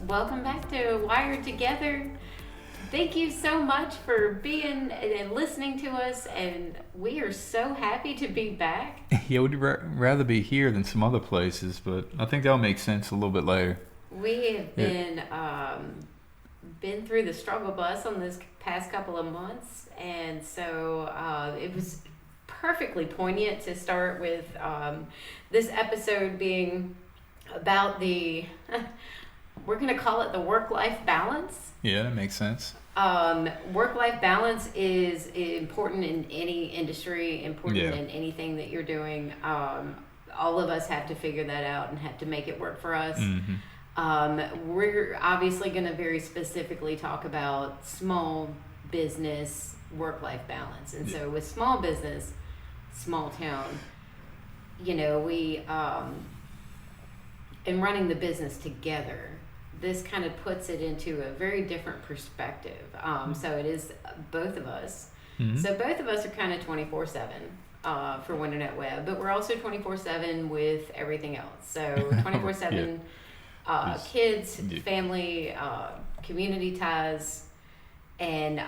Welcome back to Wired Together. Thank you so much for being and listening to us, and we are so happy to be back. Yeah, we'd rather be here than some other places, but I think that'll make sense a little bit later. We have been through the struggle bus on this past couple of months, and so it was perfectly poignant to start with this episode being about the we're going to call it the work-life balance. Yeah, that makes sense. Work-life balance is important in any industry, important in anything that you're doing. All of us have to figure that out and have to make it work for us. Mm-hmm. We're obviously going to very specifically talk about small business work-life balance. And so with small business, small town, we in running the business together, this kind of puts it into a very different perspective. So it is both of us. Mm-hmm. So both of us are kind of 24/7 for Winternet Web, but we're also 24/7 with everything else. So 24/7 kids, family, community ties, and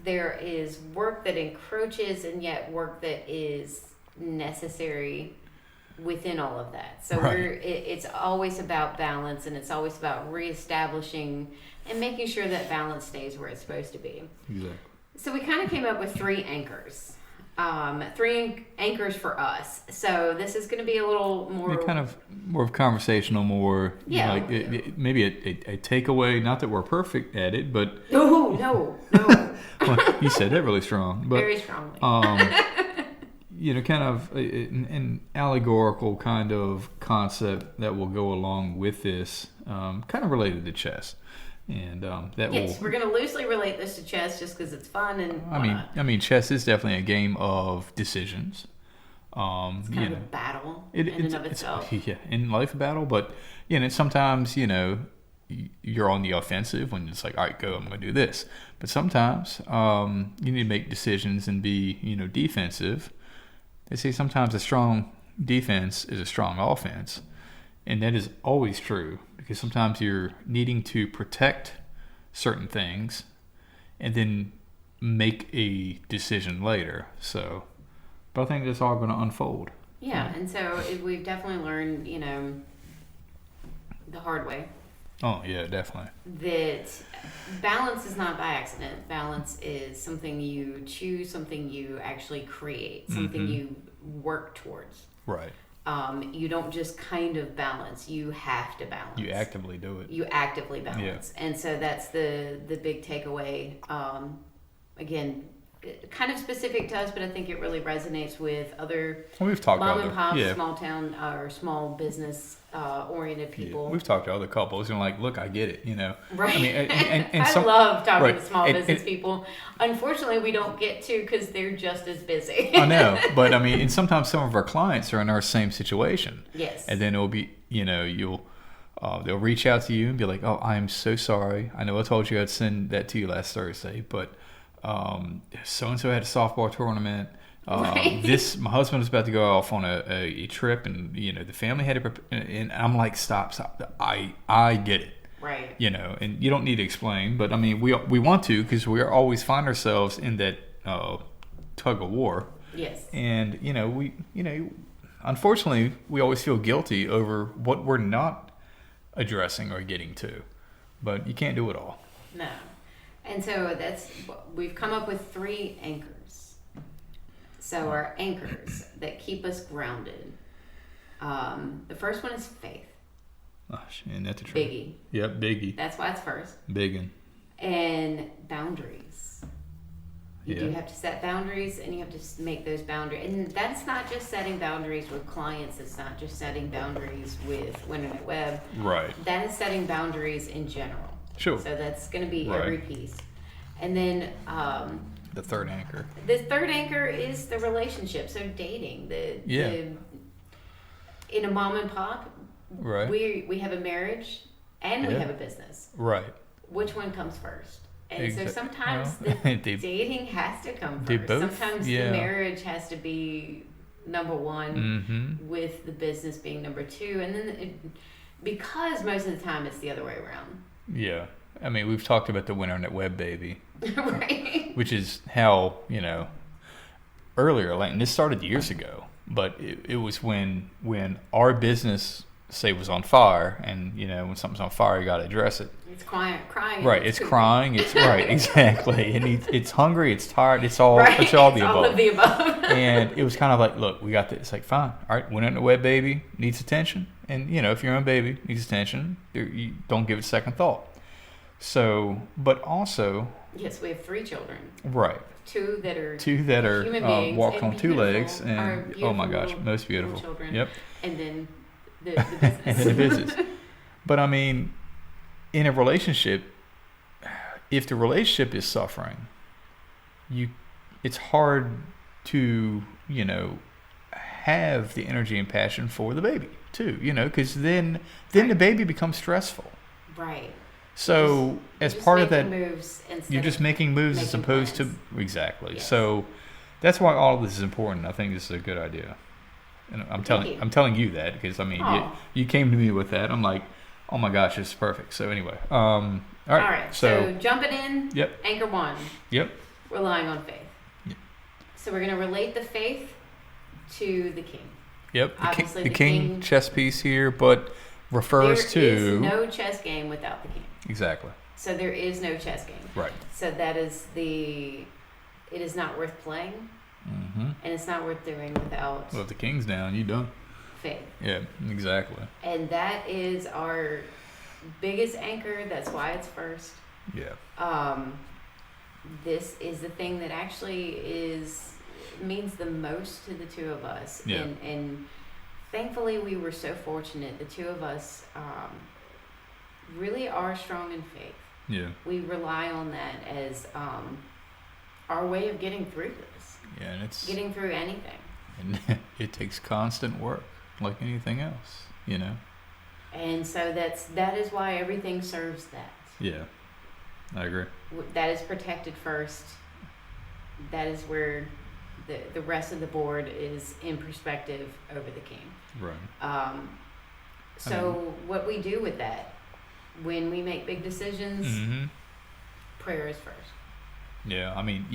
there is work that encroaches and yet work that is necessary within all of that. So it's always about balance, and it's always about reestablishing and making sure that balance stays where it's supposed to be. Exactly. So we kind of came up with three anchors. Three anchors for us. So this is going to be a little more... kind of more conversational, more... maybe a takeaway, not that we're perfect at it, but... No. Well, you said that really strong. But, very strongly. Kind of an allegorical kind of concept that will go along with this, kind of related to chess. And we're going to loosely relate this to chess just because it's fun and I mean, chess is definitely a game of decisions. It's kind of a battle in and of itself. Yeah, in life a battle, but sometimes you're on the offensive when it's like, all right, go, I'm going to do this. But sometimes you need to make decisions and be defensive. They say sometimes a strong defense is a strong offense, and that is always true because sometimes you're needing to protect certain things and then make a decision later. So, but I think that's all going to unfold. Yeah, and so we've definitely learned, the hard way. Oh, yeah, definitely. That balance is not by accident. Balance is something you choose, something you actually create, something you work towards. Right. You don't just kind of balance. You have to balance. You actively do it. You actively balance. Yeah. And so that's the big takeaway. Again, kind of specific to us, but I think it really resonates with other we've talked mom and pop, small town or small business oriented people. Yeah. We've talked to other couples and look, I get it, Right. I mean, and I love talking to small business people. Unfortunately, we don't get to because they're just as busy. I know, but I mean, and sometimes some of our clients are in our same situation. Yes. And then it'll be, they'll reach out to you and be like, oh, I'm so sorry. I know I told you I'd send that to you last Thursday, but so-and-so had a softball tournament. My husband was about to go off on a trip, and the family had to and I'm like, stop, I get it, right? And you don't need to explain, but I mean, we want to, because we always find ourselves in that tug of war. Yes. And we unfortunately we always feel guilty over what we're not addressing or getting to, but you can't do it all. No. And so we've come up with three anchors. So our anchors that keep us grounded. The first one is faith. And that's a truth. Biggie. Yep, biggie. That's why it's first. Biggin. And boundaries. You do have to set boundaries, and you have to make those boundaries. And that's not just setting boundaries with clients. It's not just setting boundaries with Winternet Web. Right. That is setting boundaries in general. Sure. So that's going to be every piece. And then the third anchor. The third anchor is the relationship. So dating. In a mom and pop, right. we have a marriage and we have a business. Right. Which one comes first? And so sometimes the dating has to come first. Sometimes the marriage has to be number one, with the business being number two. And then Because most of the time it's the other way around. Yeah. I mean, we've talked about the internet web baby. Right. Which is how, earlier, and this started years ago, but it was when our business, say, was on fire, and, when something's on fire, you got to address it. It's crying. Right. It's crying. It's right. Exactly. And it's hungry. It's tired. It's all, right. It's all the above. All of the above. And it was kind of like, look, we got this. It's like, fine. All right. Internet web baby needs attention. And, if your own baby needs attention, you don't give it second thought. So, but also. Yes, we have 3 children. Right. Two that are human beings, walk on 2 legs, and oh my gosh, most beautiful. Children. Yep. And then the business. And then the business. But I mean, in a relationship, if the relationship is suffering, it's hard to have the energy and passion for the baby too. Because then the baby becomes stressful. Right. So as part of that, you're just making moves as opposed plans. To exactly. Yes. So That's why all of this is important. I think this is a good idea, and I'm telling you that because I mean you came to me with that. I'm like, oh my gosh, this is perfect. So anyway, all right. So jumping in. Yep. Anchor 1. Yep. Relying on faith. Yep. So we're going to relate the faith to the king. Yep. Obviously, the king chess piece here, but refers to. There is no chess game without the king. Exactly. So there is no chess game. Right. So that is it is not worth playing, and it's not worth doing without. Well, if the king's down, you done. Faith. Yeah, exactly. And that is our biggest anchor. That's why it's first. Yeah. This is the thing that actually means the most to the two of us. Yeah. And thankfully, we were so fortunate. The two of us really are strong in faith. Yeah. We rely on that as our way of getting through this. Yeah, and it's getting through anything. And it takes constant work, like anything else, And so that is why everything serves that. Yeah, I agree. That is protected first. That is where the rest of the board is in perspective over the king. Right. What we do with that, when we make big decisions, prayer is first. Yeah, I mean,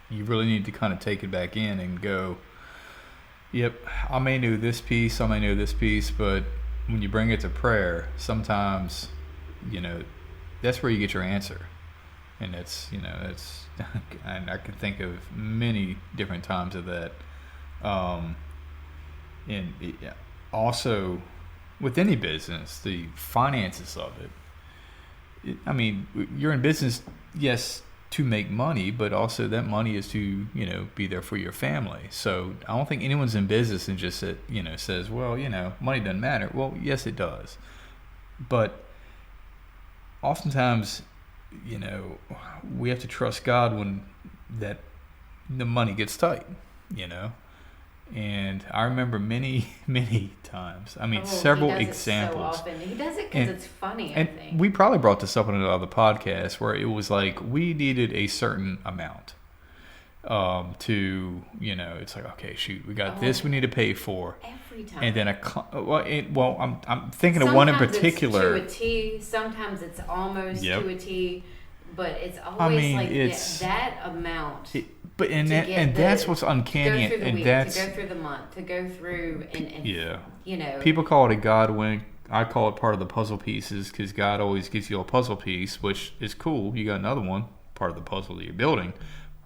you really need to kind of take it back in and go, yep, I may know this piece, but when you bring it to prayer, sometimes, that's where you get your answer. And it's, and I can think of many different times of that. And also, with any business, the finances of it, I mean, you're in business, yes, to make money, but also that money is to, be there for your family. So I don't think anyone's in business and just says, well, money doesn't matter. Well, yes, it does. But oftentimes, we have to trust God when the money gets tight, And I remember many, many times. I mean, several examples. So often. He does it because it's funny, I think. We probably brought this up on another podcast where it was like we needed a certain amount to, it's like, okay, shoot, we got this we need to pay for. Every time. And then I'm thinking of one in particular. It's to a T. Sometimes it's almost to a T. But it's always that amount. That's what's uncanny. To go through the week, to go through the month, to go through and People call it a God wink. I call it part of the puzzle pieces because God always gives you a puzzle piece, which is cool. You got another one, part of the puzzle that you're building,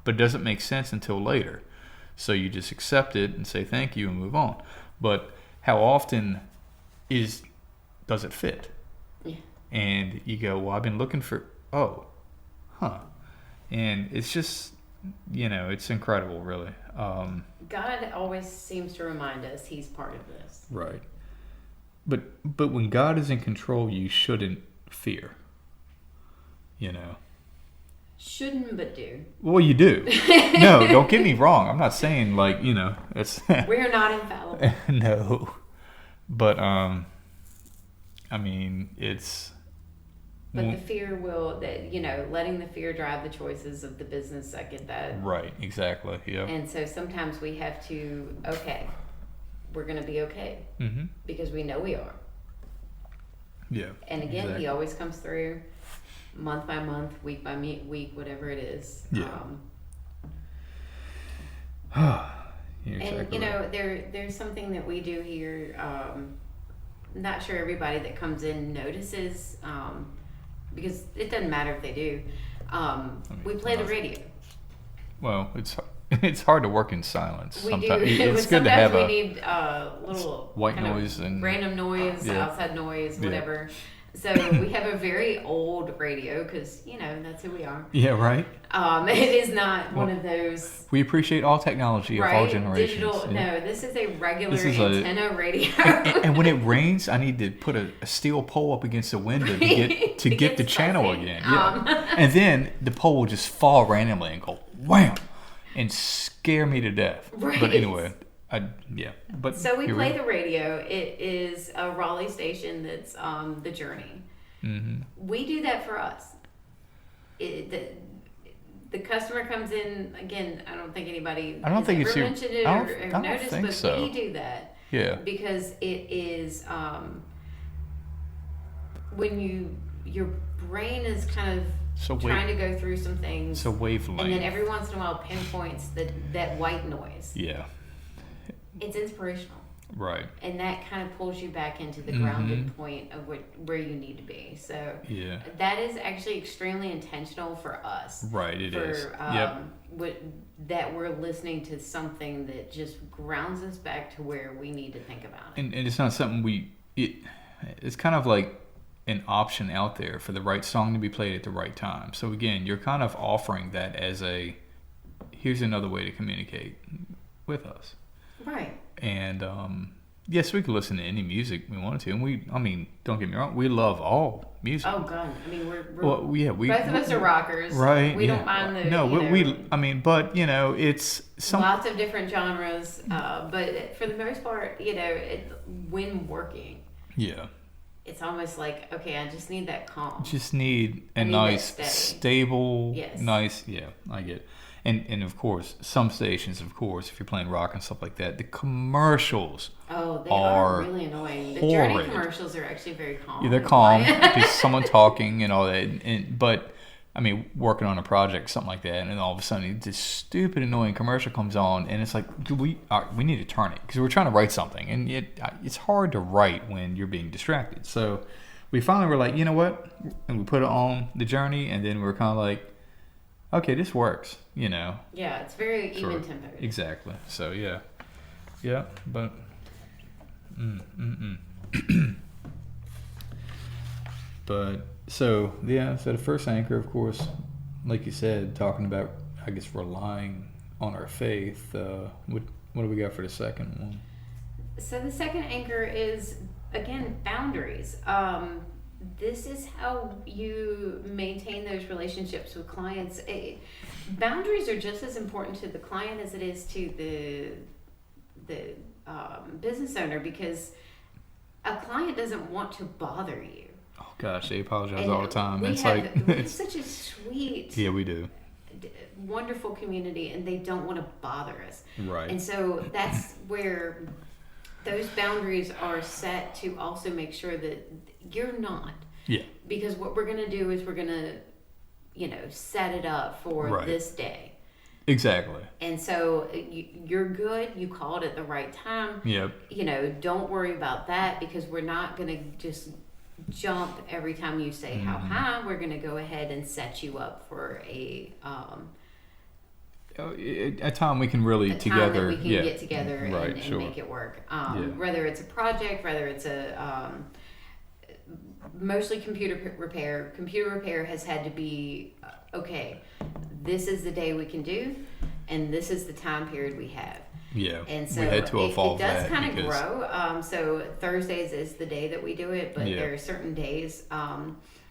but it doesn't make sense until later. So you just accept it and say thank you and move on. But how often does it fit? Yeah. And you go, well, I've been looking for, and it's just, it's incredible, really. God always seems to remind us he's part of this. Right. But when God is in control, you shouldn't fear. Shouldn't, but do. Well, you do. No, don't get me wrong. I'm not saying it's. We're not infallible. No, but I mean, it's. But the fear letting the fear drive the choices of the business, I get that. Right, exactly, yeah. And so sometimes we have to, we're going to be okay. Mm-hmm. Because we know we are. Yeah. And again, he always comes through month by month, week by week, whatever it is. Yeah. And you know, there's something that we do here. Not sure everybody that comes in notices, because it doesn't matter if they do. We play the radio. Well, it's hard to work in silence. We sometimes. do. It's good to have we need little white noise and random noise, outside noise, whatever. So we have a very old radio because, you know, that's who we are. Yeah, right. It is not one of those. We appreciate all technology of all generations. Digital. No, this is a regular antenna radio. And when it rains, I need to put a steel pole up against the window to get the channel again. Yeah. And then the pole will just fall randomly and go wham, and scare me to death. Right. But anyway. So we play the radio. It is a Raleigh station that's The Journey. Mm-hmm. We do that for us. The customer comes in, again, I don't think anybody has ever mentioned it or noticed, but we do that. Yeah. Because it is, when your brain is kind of trying to go through some things. So wavelength. And then every once in a while pinpoints that white noise. Yeah. It's inspirational. Right. And that kind of pulls you back into the grounded point of where you need to be. So that is actually extremely intentional for us. Right, it is. That we're listening to something that just grounds us back to where we need to think about it. And it's not something it's kind of like an option out there for the right song to be played at the right time. So again, you're kind of offering that as here's another way to communicate with us. Right. And yes, we could listen to any music we wanted to, and don't get me wrong, we love all music. Oh God, I mean we're both of us are rockers, right? We don't mind the but you know, it's lots of different genres, but for the most part, you know, when working, it's almost like, okay, I just need that calm. Just need a nice, stable, nice. Yeah, I get it. And of course, some stations, if you're playing rock and stuff like that, the commercials are really annoying. The Journey commercials are actually very calm. Yeah, they're calm. Just someone talking and all that. But, I mean, working on a project, something like that, and then all of a sudden this stupid, annoying commercial comes on, and it's like, we need to turn it because we're trying to write something. And it's hard to write when you're being distracted. So we finally were like, you know what? And we put it on The Journey, and then we're kind of like, okay, this works, you know. Yeah, it's very even tempo. Exactly. So yeah, but but so the first anchor, of course, like you said, talking about, I guess, relying on our faith. What do we got for the second one? So the second anchor is, again, boundaries. This is how you maintain those relationships with clients. Boundaries are just as important to the client as it is to the business owner, because a client doesn't want to bother you. Oh gosh, they apologize all the time. We have such a sweet, we do, wonderful community, and they don't want to bother us. Right. And so that's where those boundaries are set to also make sure that you're not. Yeah. Because what we're going to do is we're going to, set it up for this day. Exactly. And so you're good. You called at the right time. Yep. Don't worry about that, because we're not going to just jump every time you say how high. We're going to go ahead and set you up for a time we can really together. Time that we can get together and make it work. Whether it's a project, whether it's a mostly computer repair. Computer repair has had to be okay. This is the day we can do, and this is the time period we have. Yeah, and so we had to evolve it does kind of because... grow. So Thursdays is the day that we do it, but there are certain days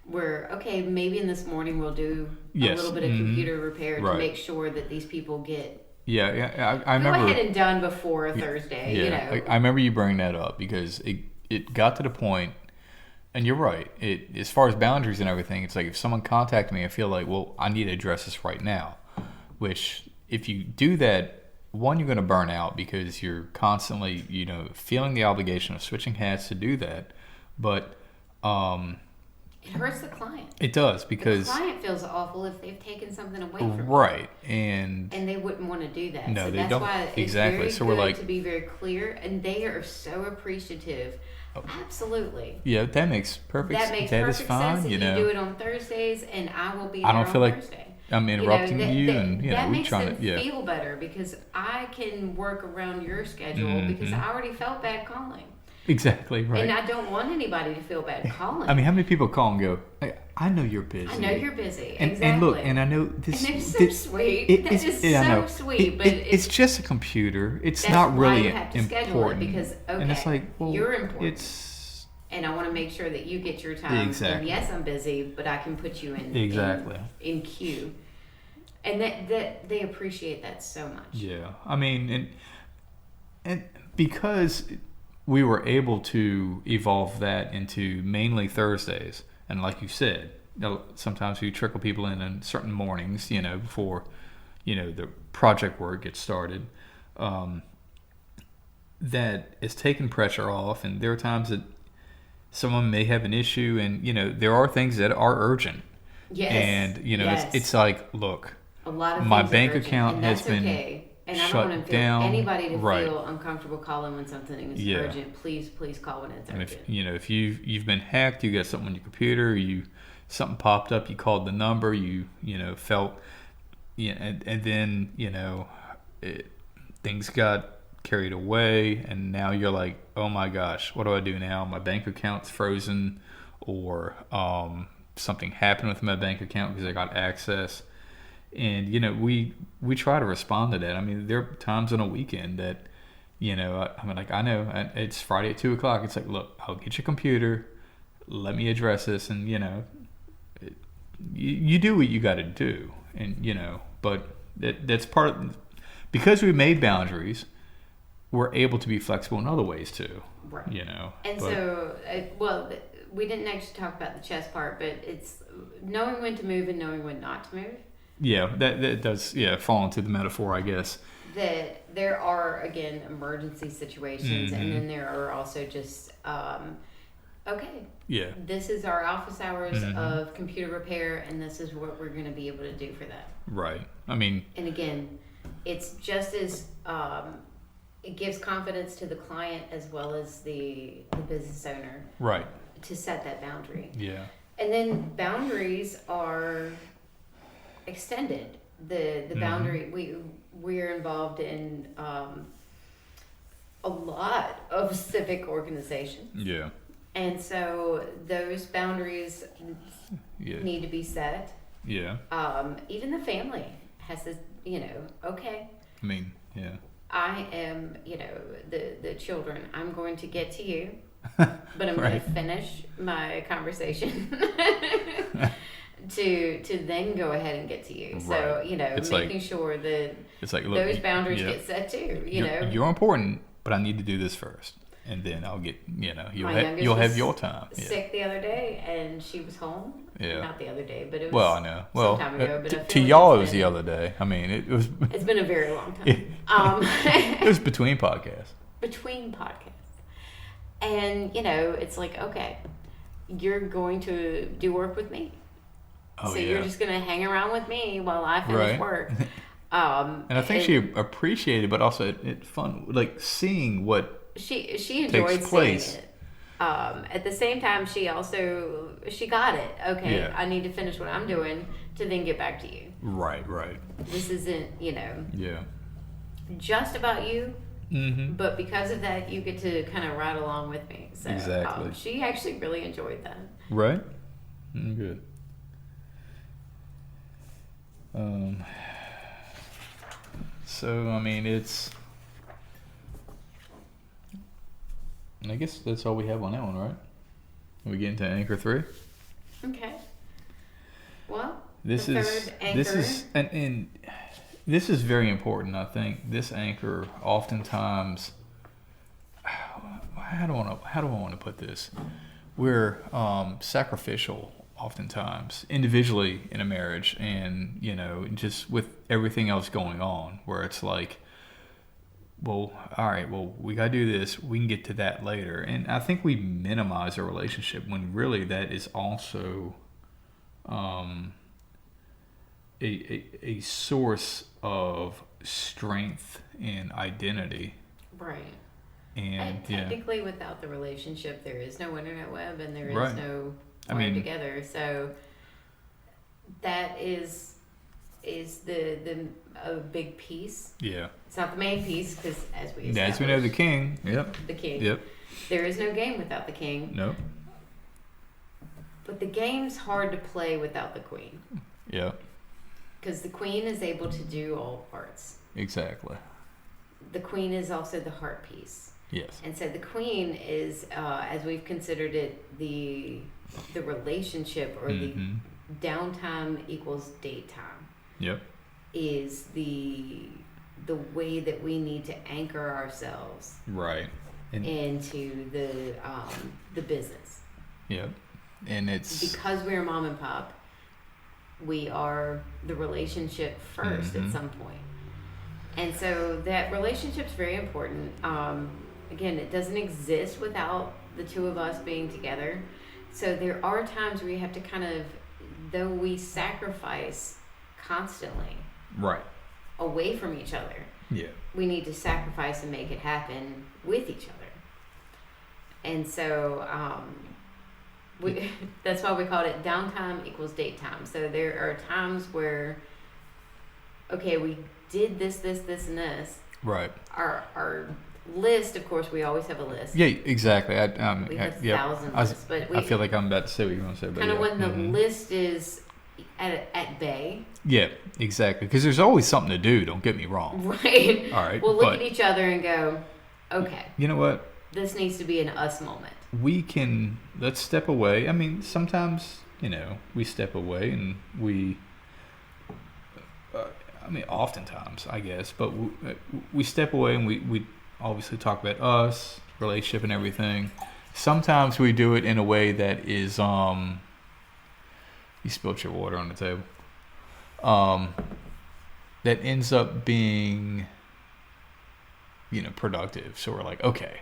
where, okay, maybe in this morning we'll do a little bit of computer repair to make sure that these people get I remember, go ahead and done before Thursday. I remember you bringing that up because it got to the point, and you're right. As far as boundaries and everything, it's like if someone contacted me, I feel like, well, I need to address this right now. Which, if you do that, one, you're going to burn out because you're constantly, feeling the obligation of switching hats to do that. But It hurts the client. It does, because the client feels awful if they've taken something away from them. Right, and they wouldn't want to do that. No, so they that's don't. why it's Exactly. very So good we're like to be very clear, and they are so appreciative. Absolutely. Yeah, that makes perfect sense. That is fine. Sense. You do it on Thursdays, and I will be there I don't feel on like Thursday. I'm interrupting you, and that we makes trying them to feel better because I can work around your schedule because I already felt bad calling. Exactly right. And I don't want anybody to feel bad calling. I mean, how many people call and go, I know you're busy. I know you're busy. And, exactly. And look, and I know this. And they're so sweet. That is so sweet. But it's just a computer. It's not really you have to important. Schedule it because and it's like, well, you're important. And I want to make sure that you get your time. Exactly. And yes, I'm busy, but I can put you in in queue. And that they appreciate that so much. Yeah, I mean, and because we were able to evolve that into mainly Thursdays, and like you said, sometimes we trickle people in on certain mornings, before, the project work gets started. That is taking pressure off, and there are times that someone may have an issue, and there are things that are urgent. Yes. And it's like, look, a lot of my things bank are urgent, account and has that's been okay. And I shut don't want to down. anybody to Right. feel uncomfortable calling when something is urgent. Please call when it's urgent. And if you've been hacked, you got something on your computer, something popped up, you called the number, felt, and then things got carried away, and now you're like, oh my gosh, what do I do now? My bank account's frozen, or something happened with my bank account because I got access. And we try to respond to that. I mean, there are times on a weekend that I know it's Friday at 2:00. It's like, look, I'll get your computer, let me address this, and you do what you got to do, and but that's part of, because we made boundaries, we're able to be flexible in other ways too. Right. And we didn't actually talk about the chess part, but it's knowing when to move and knowing when not to move. Yeah, that does fall into the metaphor, I guess. That there are, again, emergency situations, and then there are also just, this is our office hours of computer repair, and this is what we're going to be able to do for that. Right. I mean... And again, it's just as... it gives confidence to the client as well as the business owner. Right. To set that boundary. Yeah. And then boundaries are... extended. The boundary, we're involved in a lot of civic organizations. Yeah. And so those boundaries need to be set. Yeah. Even the family has to, okay. I mean, yeah. I am, the children, I'm going to get to you, but I'm going to finish my conversation. to then go ahead and get to you. Right. So, it's making sure that it's like, look, those boundaries get set too. You're important, but I need to do this first. And then I'll get, you'll have your time. Sick the other day, and she was home. Yeah. Not the other day, but it was I know. Well, some time ago. But to y'all, it was the other day. I mean, it was... It's been a very long time. It was between podcasts. And, it's like, okay, you're going to do work with me. Oh, so you're just going to hang around with me while I finish work. And I think she appreciated, but also it's fun, like seeing what she enjoyed seeing it. At the same time, she got it. Okay, I need to finish what I'm doing to then get back to you. Right. This isn't, just about you. Mm-hmm. But because of that, you get to kind of ride along with me. So exactly. She actually really enjoyed that. Right. Good. So I mean, I guess that's all we have on that one, right? We get into Anchor 3. Okay. Well, this is and this is very important. I think this anchor oftentimes. How do I want to put this? We're sacrificial oftentimes, individually in a marriage, and just with everything else going on, where it's like well, all right, well, we got to do this. We can get to that later. And I think we minimize our relationship when really that is also um, a source of strength and identity. Right. And technically, without the relationship, there is no internet web and there is right. no wired together. So that is the a big piece. Yeah. It's not the main piece because as we know, the king. Yep. The king. Yep. There is no game without the king. Nope. But the game's hard to play without the queen. Yeah. Because the queen is able to do all parts. Exactly. The queen is also the heart piece. Yes. And so the queen is, as we've considered it, the relationship or the downtime equals date time. Yep. Is the way that we need to anchor ourselves right into the business. Yep. And it's because we're mom and pop, we are the relationship first at some point. And so that relationship's very important. Again, it doesn't exist without the two of us being together. So there are times where you have to kind of, though we sacrifice constantly right away from each other, we need to sacrifice and make it happen with each other. And so that's why we called it downtime equals date time. So there are times where, okay, we did this, and this. Right. Our list, of course, we always have a list. Yeah, exactly. We have thousands of lists, but I feel like I'm about to say what you want to say. But kind of when the list is at bay. Yeah, exactly. Because there's always something to do. Don't get me wrong. Right. All right. We'll look at each other and go, okay. You know what? This needs to be an us moment. Let's step away. I mean, sometimes, we step away and oftentimes, I guess, but we step away and we obviously talk about us, relationship and everything. Sometimes we do it in a way that is, you spilled your water on the table. That ends up being, productive. So we're like, okay,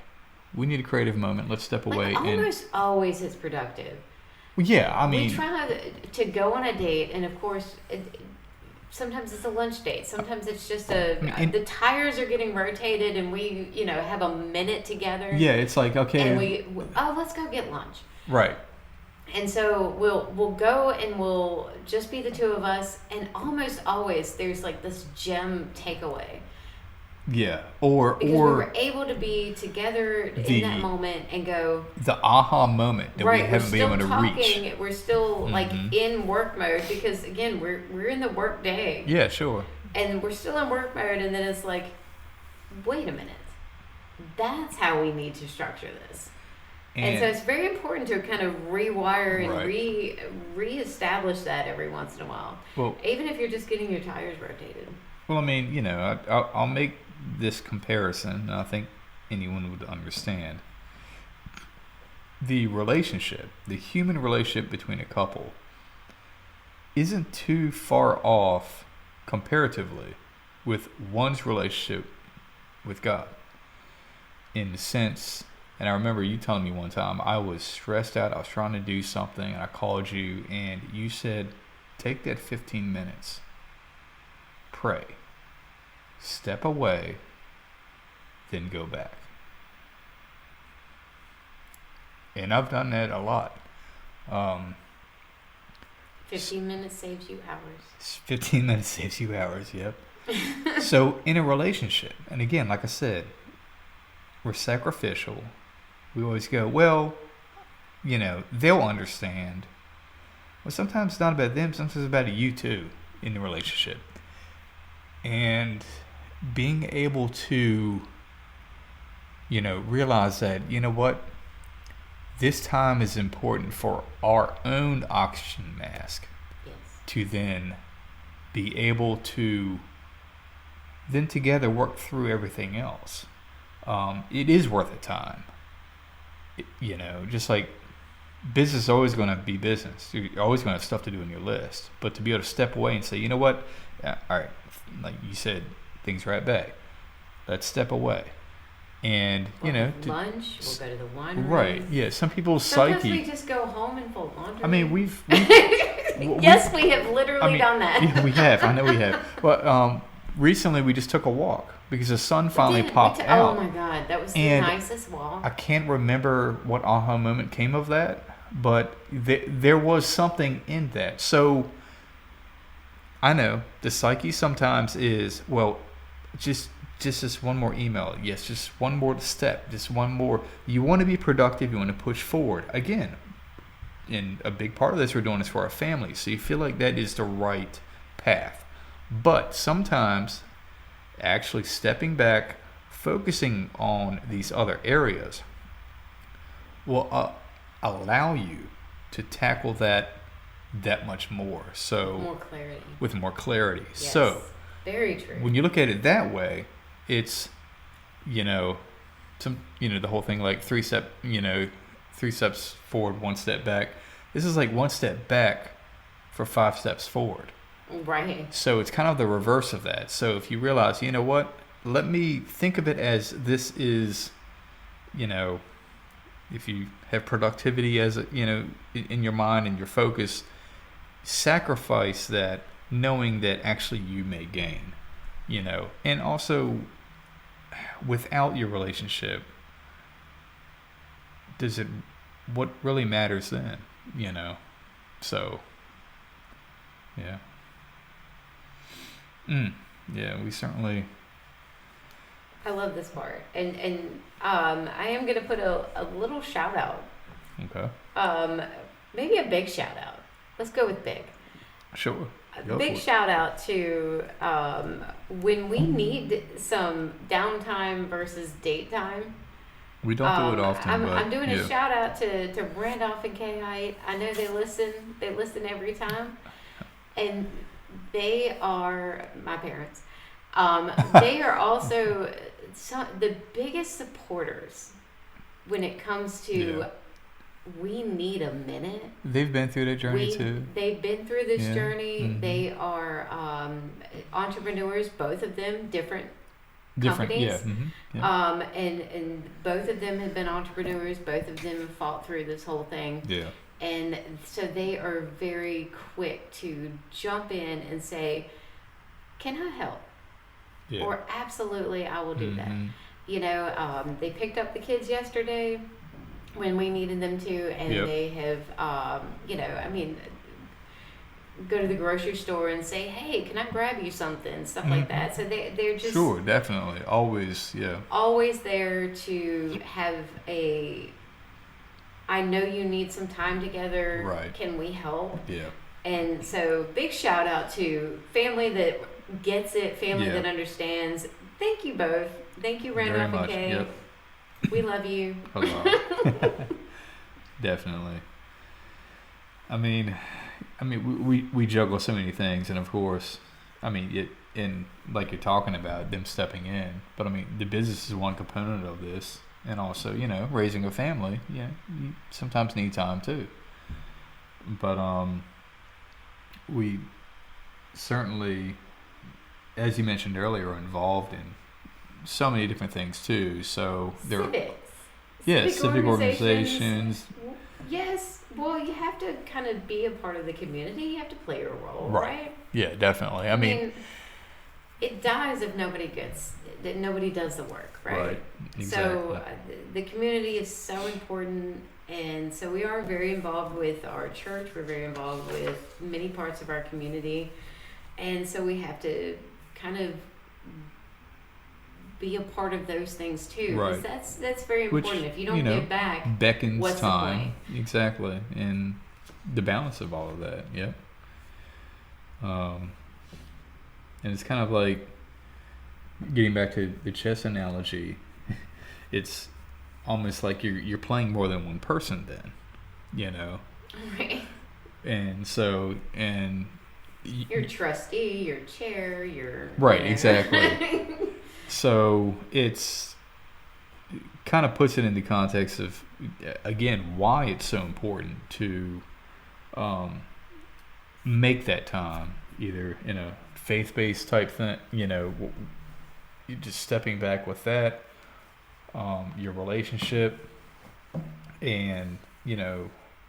we need a creative moment. Let's step away. Almost always it's productive. Well, yeah, I mean, we try to go on a date, and of course, sometimes it's a lunch date. Sometimes it's just the tires are getting rotated, and we, have a minute together. Yeah, it's like, okay, and let's go get lunch. Right. And so we'll go and we'll just be the two of us, and almost always there's like this gem takeaway. Yeah, because we were able to be together in that moment and go the aha moment that we haven't been able to reach. We're still like in work mode because again we're in the work day. Yeah, sure. And we're still in work mode, and then it's like, wait a minute, that's how we need to structure this. And so it's very important to kind of rewire and reestablish that every once in a while. Well, even if you're just getting your tires rotated. Well, I mean, I'll make this comparison, and I think anyone would understand. The human relationship between a couple isn't too far off comparatively with one's relationship with God. In the sense, and I remember you telling me one time, I was stressed out, I was trying to do something, and I called you, and you said, take that 15 minutes, pray, step away, then go back. And I've done that a lot. 15 minutes saves you hours. 15 minutes saves you hours, yep. So in a relationship, and again, like I said, we're sacrificial. We always go, well, they'll understand. Well, sometimes it's not about them, sometimes it's about you too in the relationship. And being able to, realize that, what, this time is important for our own oxygen mask. Yes. To then be able to then together work through everything else. It is worth the time. Just like business is always going to be business. You're always going to have stuff to do in your list. But to be able to step away and say, you know what? All right, like you said, things are at bay. let's step away. And, we'll have lunch, we'll go to the wine room. Right, yeah. Some people's Sometimes psyche. we just go home and fold laundry. I mean, we've yes, we have literally done that. Yeah, we have. I know we have. But recently we just took a walk because the sun finally popped out. Oh my God, that was the nicest walk. I can't remember what aha moment came of that, but there was something in that. So I know the psyche sometimes is, well, just this one more email. Yes, just one more step. Just one more. You want to be productive. You want to push forward. Again, and a big part of this, we're doing this for our family. So you feel like that is the right path. But sometimes actually stepping back, focusing on these other areas will allow you to tackle that much more. So with more clarity. Yes, so very true. When you look at it that way, it's the whole thing like three steps forward, one step back. This is like one step back for 5 steps forward. Right. So it's kind of the reverse of that. So if you realize, you know what, let me think of it as this is, if you have productivity as in your mind and your focus, sacrifice that, knowing that actually you may gain, and also without your relationship, what really matters then, so yeah. Yeah, we certainly. I love this part, and I am gonna put a little shout out. Okay. Maybe a big shout out. Let's go with big. Sure. Big shout out to when we need some downtime versus date time. We don't do it often. I'm doing a shout out to Randolph and Kay Height. I know they listen. They listen every time, and they are my parents. They are also the biggest supporters when it comes to we need a minute. They've been through that journey too. They've been through this journey. Mm-hmm. They are entrepreneurs, both of them, different companies. Yeah. Mm-hmm. Yeah. And both of them have been entrepreneurs. Both of them have fought through this whole thing. Yeah. And so they are very quick to jump in and say, "Can I help?" Yeah. Or absolutely, I will do that. They picked up the kids yesterday when we needed them to, and they have, go to the grocery store and say, "Hey, can I grab you something?" Stuff like that. So they're just sure, definitely, always there to have I know you need some time together. Right? Can we help? Yeah. And so, big shout out to family that gets it, family that understands. Thank you both. Thank you, Randolph and Kay. Yep. We love you. Definitely. I mean, we juggle so many things, and of course, and like you're talking about them stepping in, but the business is one component of this, and also raising a family. Yeah, you sometimes need time too. But we certainly, as you mentioned earlier, are involved in so many different things too. So there, civic organizations. Yes, well, you have to kind of be a part of the community. You have to play your role, right? Yeah, definitely. I mean, it dies if nobody does the work, right? Exactly. So the community is so important, and so we are very involved with our church. We're very involved with many parts of our community, and so we have to kind of be a part of those things too. Right. That's very important. Which, if you don't give back, beckons what's time. The point? Exactly. And the balance of all of that. Yep. And it's kind of like getting back to the chess analogy. It's almost like you're playing more than one person then, Right. And so your trustee, your chair, your right, exactly. So it's kind of puts it in the context of, again, why it's so important to make that time, either in a faith-based type thing, you just stepping back with that, your relationship, and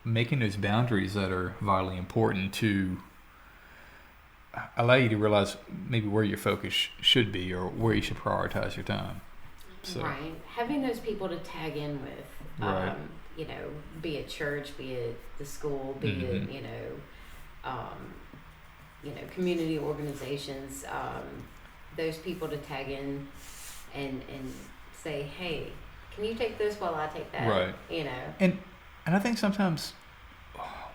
making those boundaries that are vitally important to allow you to realize maybe where your focus should be or where you should prioritize your time. So, right. Having those people to tag in with, right. Be it church, be it the school, be Mm-hmm. it, community organizations, those people to tag in and say, hey, can you take this while I take that? Right. And I think sometimes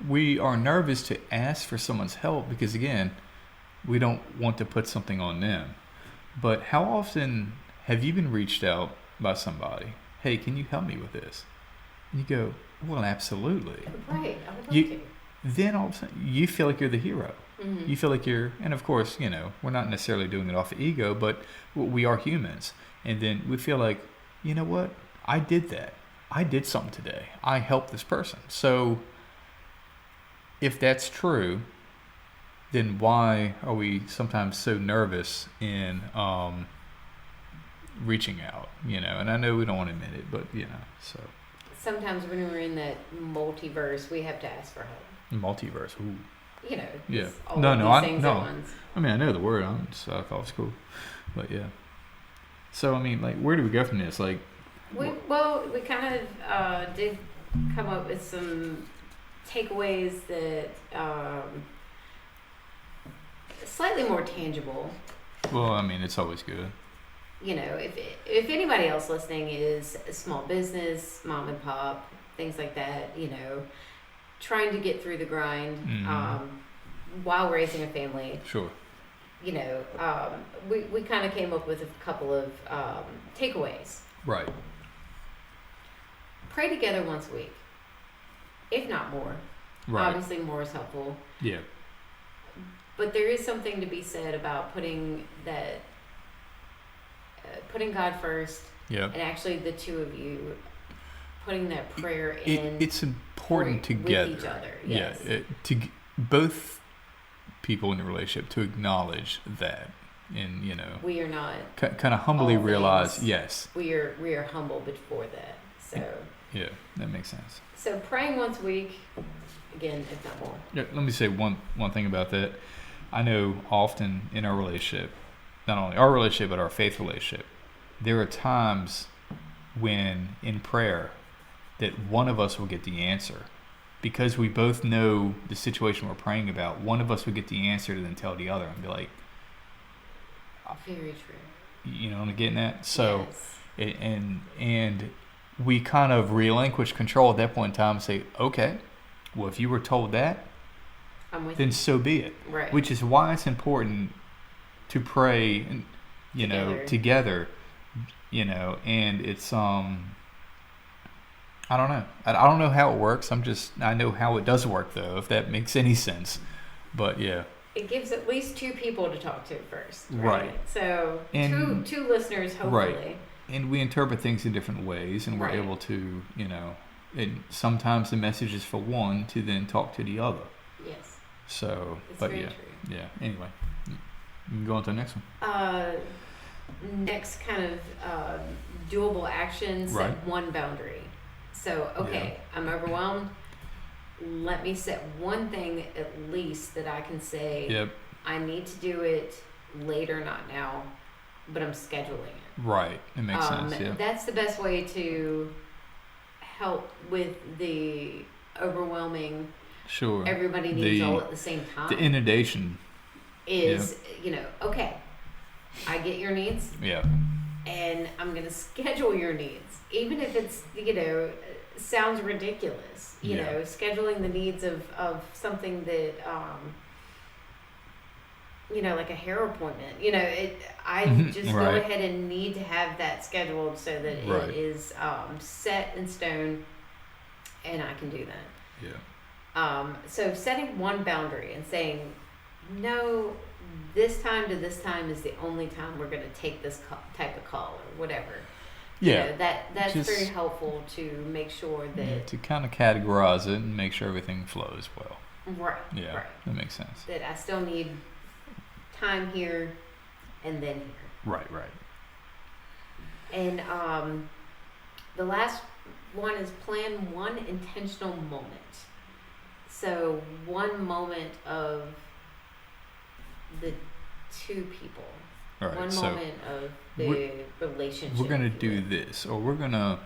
we are nervous to ask for someone's help because, again, we don't want to put something on them. But how often have you been reached out by somebody? Hey, can you help me with this? And you go, well, absolutely. Right, I would love to. Then all of a sudden, you feel like you're the hero. Mm-hmm. You feel like and of course, we're not necessarily doing it off of ego, but we are humans. And then we feel like, you know what? I did that. I did something today. I helped this person. So if that's true, then why are we sometimes so nervous in reaching out? And I know we don't want to admit it, but so. Sometimes when we're in that multiverse, we have to ask for help. Multiverse, ooh. Yeah. All these things at once. I mean, I know the word. I thought it was cool, but yeah. So I mean, like, where do we go from this? Like, we kind of did come up with some takeaways that slightly more tangible. Well, I mean, it's always good. If anybody else listening is a small business, mom and pop, things like that, trying to get through the grind while raising a family. Sure. We kind of came up with a couple of takeaways. Right. Pray together once a week, if not more. Right. Obviously, more is helpful. Yeah. But there is something to be said about putting God first. Yeah. And actually, the two of you putting that prayer in. It's important together. With each other. Yes. Yeah. Both people in the relationship to acknowledge that, and we are not kind of humbly realize, yes, we are humble before that. So. Yeah, that makes sense. So praying once a week, again, if not more. Yeah, let me say one thing about that. I know often in our relationship, not only our relationship but our faith relationship, there are times when in prayer that one of us will get the answer. Because we both know the situation we're praying about, one of us would get the answer to then tell the other and be like, very true. You know what I'm getting at? So, yes. and we kind of relinquish control at that point in time and say, okay, well, if you were told that, then you. So be it. Right. Which is why it's important to pray, together, and it's, I don't know. I don't know how it works. I know how it does work, though, if that makes any sense. But, yeah. It gives at least two people to talk to first. Right. So, two listeners, hopefully. Right. And we interpret things in different ways, and we're able to, and sometimes the message is for one to then talk to the other. Yes. So, it's but very yeah. true. Yeah. Anyway, you can go on to the next one. Next kind of doable action, set one boundary. So, okay, I'm overwhelmed. Let me set one thing at least that I can say, yep. I need to do it later, not now, but I'm scheduling it. Right. It makes sense, yeah. That's the best way to help with the overwhelming, sure. Everybody needs all at the same time. The inundation. Is, okay, I get your needs. Yeah. And I'm going to schedule your needs. Even if it's, sounds ridiculous, scheduling the needs of something that, like a hair appointment, I just go ahead and need to have that scheduled so that it is set in stone and I can do that. Yeah. So setting one boundary and saying, no, this time to this time is the only time we're going to take this type of call or whatever. Yeah, that's just very helpful to make sure that to kind of categorize it and make sure everything flows well. Right. Yeah, right. That makes sense. That I still need time here and then here. Right. And the last one is plan one intentional moment. So one moment of the two people. All right, One so moment of the relationship. We're going to do this, or we're going to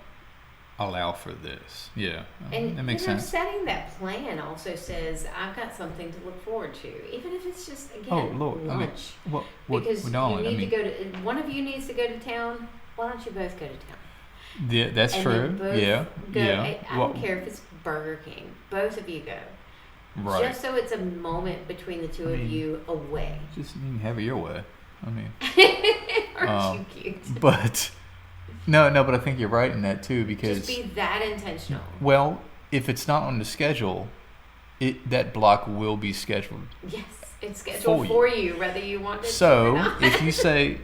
allow for this. Yeah, and that makes sense. Setting that plan also says I've got something to look forward to, even if it's just Lord, lunch. Because to go to. One of you needs to go to town. Why don't you both go to town? Yeah, that's true. Yeah. I don't care if it's Burger King. Both of you go. Right. Just so it's a moment between the two of you away. Just you can have it your way. I mean, aren't you cute? But but I think you're right in that too, because just be that intentional. Well, if it's not on the schedule, that block will be scheduled. Yes, it's scheduled for you, whether you want it so or not. If you say,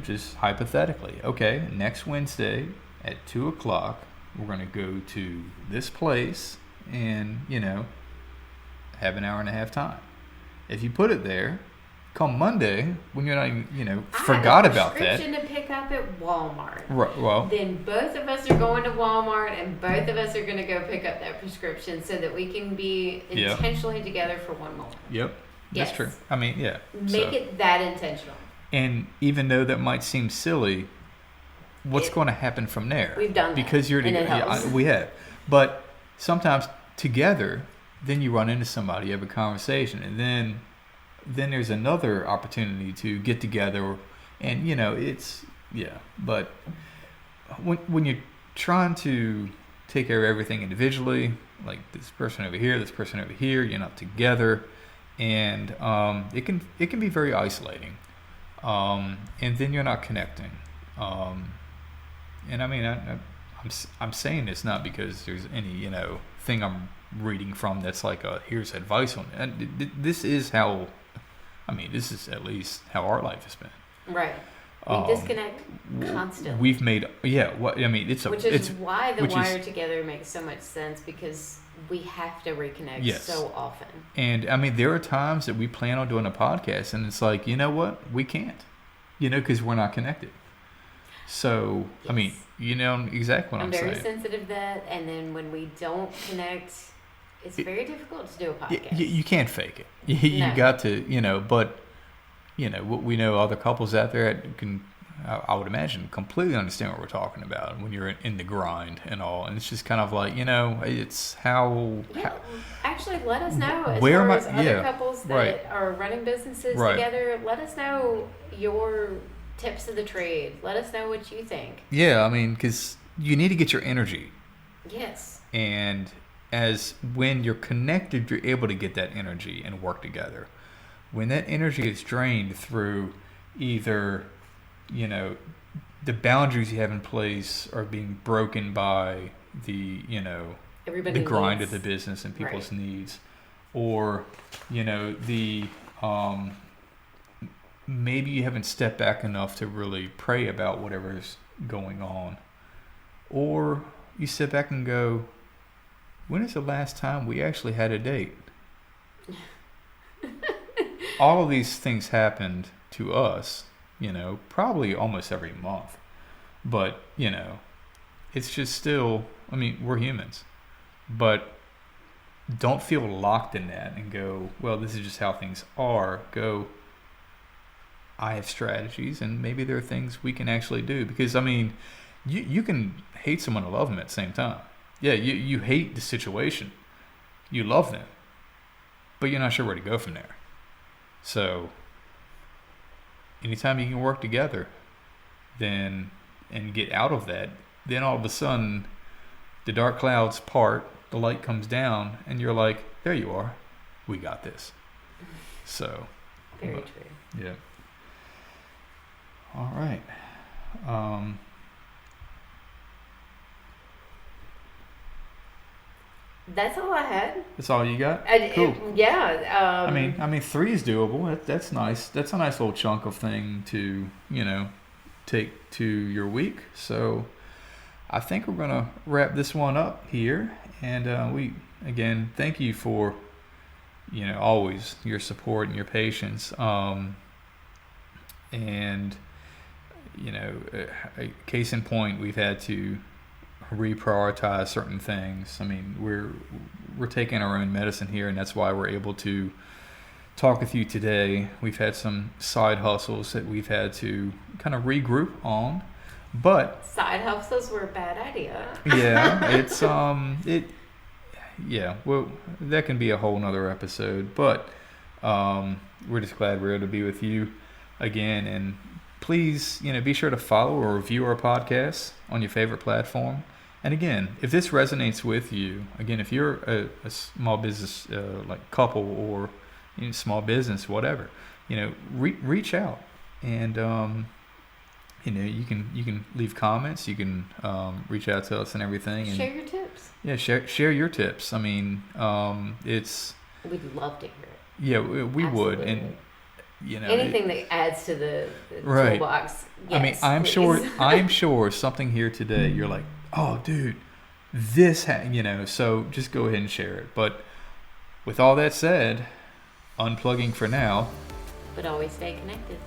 just hypothetically, okay, next Wednesday at 2:00, we're going to go to this place and have an hour and a half time. If you put it there, come Monday, when you're not even, forgot about that. Prescription to pick up at Walmart. Right. Well, then both of us are going to Walmart, and both of us are going to go pick up that prescription so that we can be intentionally together for one moment. Yep. That's true. I mean, yeah. Make it that intentional. And even though that might seem silly, what's going to happen from there? We've done that. Because you're together. We have. But sometimes together, then you run into somebody, you have a conversation, and then there's another opportunity to get together, and but when you're trying to take care of everything individually, like this person over here, you're not together, and it can be very isolating, and then you're not connecting, and I mean I'm saying this not because there's any thing I'm reading from that's like here's advice on it. And this is at least how our life has been. Right. We disconnect constantly. We've made which is why the Wire Together makes so much sense, because we have to reconnect so often. And I mean, there are times that we plan on doing a podcast, and it's like, you know what, we can't, because we're not connected. So yes. I mean, exactly what I'm saying. I'm very sensitive to that, and then when we don't connect, it's very difficult to do a podcast. You can't fake it. You got to, but, we know other couples out there that can, I would imagine, completely understand what we're talking about when you're in the grind and all. And it's just kind of like, it's how... Actually, let us know as far as other couples that are running businesses together. Let us know your tips of the trade. Let us know what you think. Yeah, I mean, because you need to get your energy. Yes. And when you're connected, you're able to get that energy and work together. When that energy is drained through either, the boundaries you have in place are being broken by the grind of the business and people's needs, or, maybe you haven't stepped back enough to really pray about whatever's going on, or you sit back and go, when is the last time we actually had a date? All of these things happened to us, probably almost every month. But, it's just still, I mean, we're humans. But don't feel locked in that and go, well, this is just how things are. Go, I have strategies, and maybe there are things we can actually do. Because, I mean, you can hate someone and love them at the same time. Yeah, you hate the situation. You love them. But you're not sure where to go from there. So, anytime you can work together, and get out of that, then all of a sudden, the dark clouds part, the light comes down, and you're like, there you are. We got this. So. Very true. Yeah. All right. That's all I had. That's all you got? Cool. I mean, 3 is doable. That's nice. That's a nice little chunk of thing to, take to your week. So I think we're going to wrap this one up here. And we, again, thank you for, always your support and your patience. And, case in point, we've had to reprioritize certain things. I mean, we're taking our own medicine here, and that's why we're able to talk with you today. We've had some side hustles that we've had to kind of regroup on, but side hustles were a bad idea. Well, that can be a whole nother episode, but we're just glad we're able to be with you again. And please, be sure to follow or review our podcast on your favorite platform. And again, if this resonates with you, again, if you're a small business like couple or small business, whatever, reach out, and you can leave comments, you can reach out to us and everything, and share your tips. Yeah, share your tips. I mean, we'd love to hear it. Yeah, we would, and anything that adds to the right. toolbox. Yes, I mean, I'm sure something here today you're like, oh, dude, this, so just go ahead and share it. But with all that said, unplugging for now, but always stay connected.